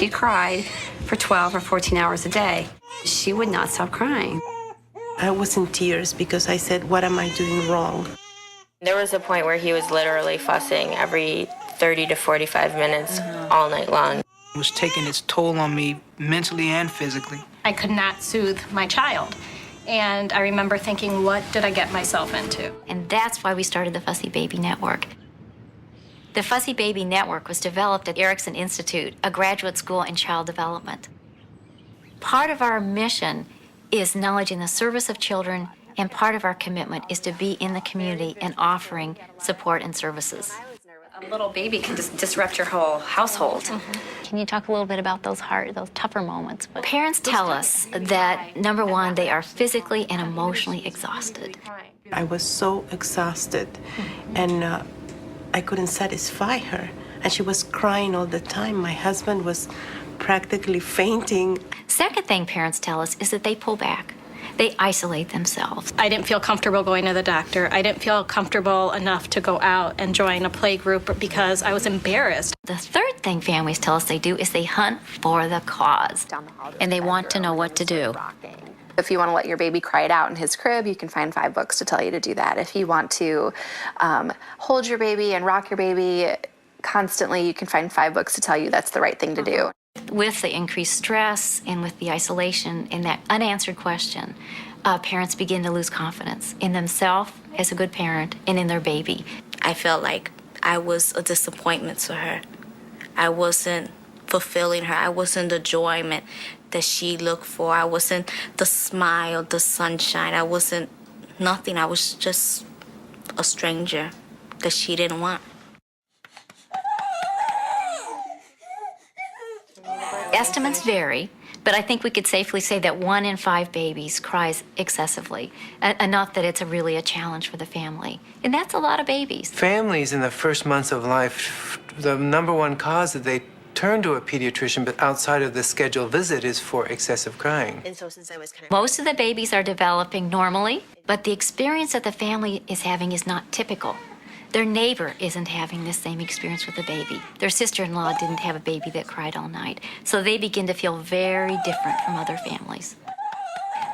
She cried for 12 or 14 hours a day. She would not stop crying. I was in tears because I said, what am I doing wrong? There was a point where he was literally fussing every 30 to 45 minutes all night long. It was taking its toll on me mentally and physically. I could not soothe my child. And I remember thinking, what did I get myself into? And that's why we started the Fussy Baby Network. The Fussy Baby Network was developed at Erickson Institute, a graduate school in child development. Part of our mission is knowledge in the service of children, and part of our commitment is to be in the community and offering support and services. A little baby can just disrupt your whole household. Can you talk a little bit about those tougher moments? Parents tell us that, number one, they are physically and emotionally exhausted. I was so exhausted, and I couldn't satisfy her. And she was crying all the time. My husband was practically fainting. Second thing parents tell us is that they pull back. They isolate themselves. I didn't feel comfortable going to the doctor. I didn't feel comfortable enough to go out and join a play group because I was embarrassed. The third thing families tell us they do is they hunt for the cause, and they want to know what to do. If you want to let your baby cry it out in his crib, you can find 5 books to tell you to do that. If you want to hold your baby and rock your baby constantly, you can find 5 books to tell you that's the right thing to do. With the increased stress and with the isolation and that unanswered question, parents begin to lose confidence in themselves as a good parent and in their baby. I felt like I was a disappointment to her. I wasn't fulfilling her. I wasn't the enjoyment that she looked for. I wasn't the smile, the sunshine. I wasn't nothing. I was just a stranger that she didn't want. Estimates vary, but I think we could safely say that 1 in 5 babies cries excessively, enough that it's really a challenge for the family. And that's a lot of babies. Families in the first months of life, the number one cause that they turn to a pediatrician, but outside of the scheduled visit, is for excessive crying. And so since I was Most of the babies are developing normally, but the experience that the family is having is not typical. Their neighbor isn't having the same experience with the baby. Their sister-in-law didn't have a baby that cried all night. So they begin to feel very different from other families.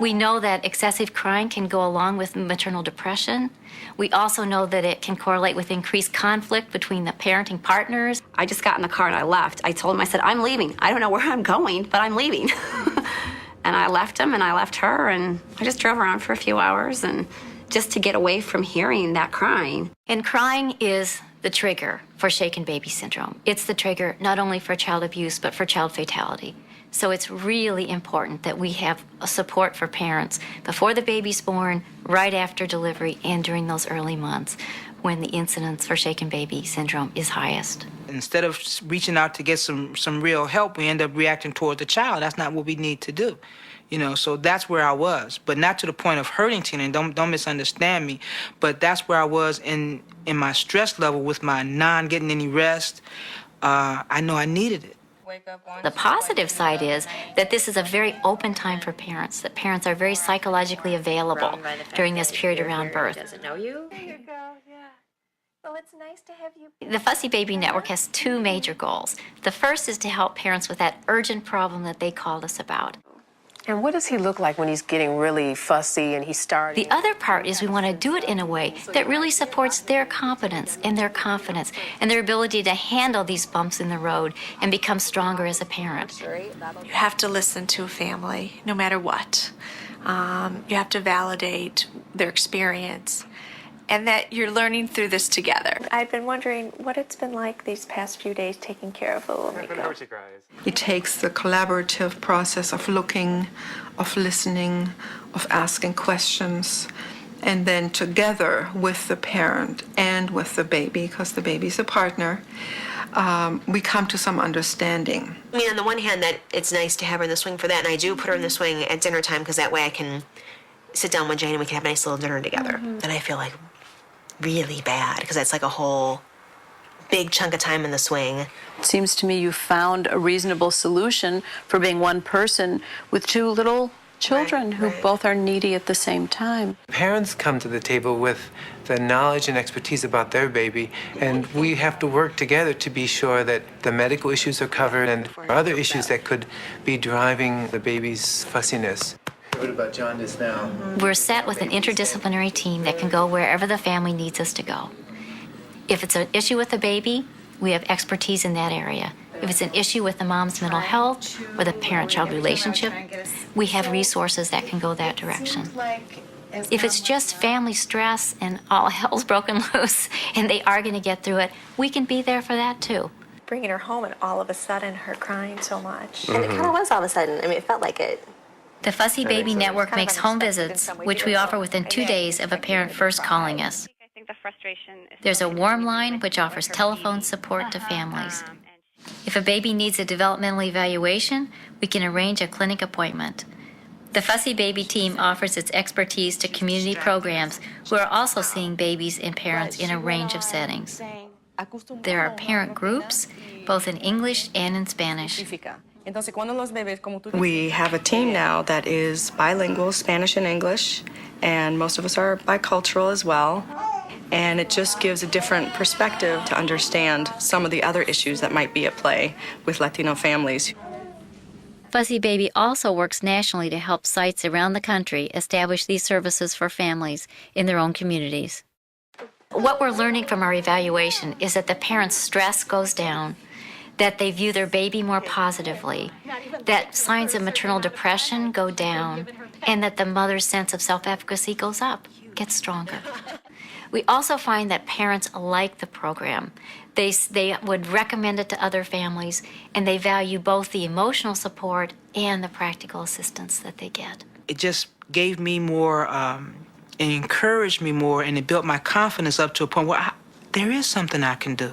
We know that excessive crying can go along with maternal depression. We also know that it can correlate with increased conflict between the parenting partners. I just got in the car and I left. I told him, I said, I'm leaving. I don't know where I'm going, but I'm leaving. And I left him and I left her, and I just drove around for a few hours and just to get away from hearing that crying. And crying is the trigger for shaken baby syndrome. It's the trigger not only for child abuse, but for child fatality. So it's really important that we have a support for parents before the baby's born, right after delivery, and during those early months when the incidence for shaken baby syndrome is highest. Instead of reaching out to get some real help, we end up reacting toward the child. That's not what we need to do. You know, so that's where I was, but not to the point of hurting Tina. Don't misunderstand me, but that's where I was in my stress level with my getting any rest. I know I needed it. The positive side is that this is a very open time for parents, that parents are very psychologically available during this period around birth. doesn't know you. There you go, yeah. Well, it's nice to have you. The Fussy Baby Network has 2 major goals. The first is to help parents with that urgent problem that they called us about. And what does he look like when he's getting really fussy and he's starting? The other part is we want to do it in a way that really supports their competence and their confidence and their ability to handle these bumps in the road and become stronger as a parent. You have to listen to a family, no matter what. You have to validate their experience and that you're learning through this together. I've been wondering what it's been like these past few days taking care of little Miko. It takes the collaborative process of looking, of listening, of asking questions, and then together with the parent and with the baby, because the baby's a partner, we come to some understanding. I mean, on the one hand, that it's nice to have her in the swing for that, and I do put her in the swing at dinner time because that way I can sit down with Jane and we can have a nice little dinner together. And I feel like really bad because that's like a whole big chunk of time in the swing. It seems to me you found a reasonable solution for being one person with 2 little children who both are needy at the same time. Parents come to the table with the knowledge and expertise about their baby, and we have to work together to be sure that the medical issues are covered and other issues that could be driving the baby's fussiness. What about jaundice now? We're set with an interdisciplinary team that can go wherever the family needs us to go. If it's an issue with the baby, we have expertise in that area. If it's an issue with the mom's mental health or the parent-child relationship, we have resources that can go that direction. If it's just family stress and all hell's broken loose and they are going to get through it, we can be there for that too. Bringing her home and all of a sudden her crying so much. And it kind of was all of a sudden. I mean, it felt like it. The Fussy Baby Network makes home visits, which we offer within 2 days of a parent first calling us. There's a warm line which offers telephone support to families. If a baby needs a developmental evaluation, we can arrange a clinic appointment. The Fussy Baby team offers its expertise to community programs who are also seeing babies and parents in a range of settings. There are parent groups, both in English and in Spanish. We have a team now that is bilingual, Spanish and English, and most of us are bicultural as well. And it just gives a different perspective to understand some of the other issues that might be at play with Latino families. Fussy Baby also works nationally to help sites around the country establish these services for families in their own communities. What we're learning from our evaluation is that the parents' stress goes down, that they view their baby more positively, that signs of maternal depression go down, and that the mother's sense of self-efficacy goes up, gets stronger. We also find that parents like the program. They would recommend it to other families, and they value both the emotional support and the practical assistance that they get. It just gave me more and encouraged me more, and it built my confidence up to a point where there is something I can do.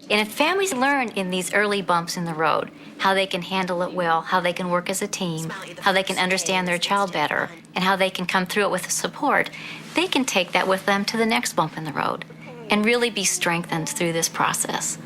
And if families learn in these early bumps in the road how they can handle it well, how they can work as a team, how they can understand their child better, and how they can come through it with support, they can take that with them to the next bump in the road and really be strengthened through this process.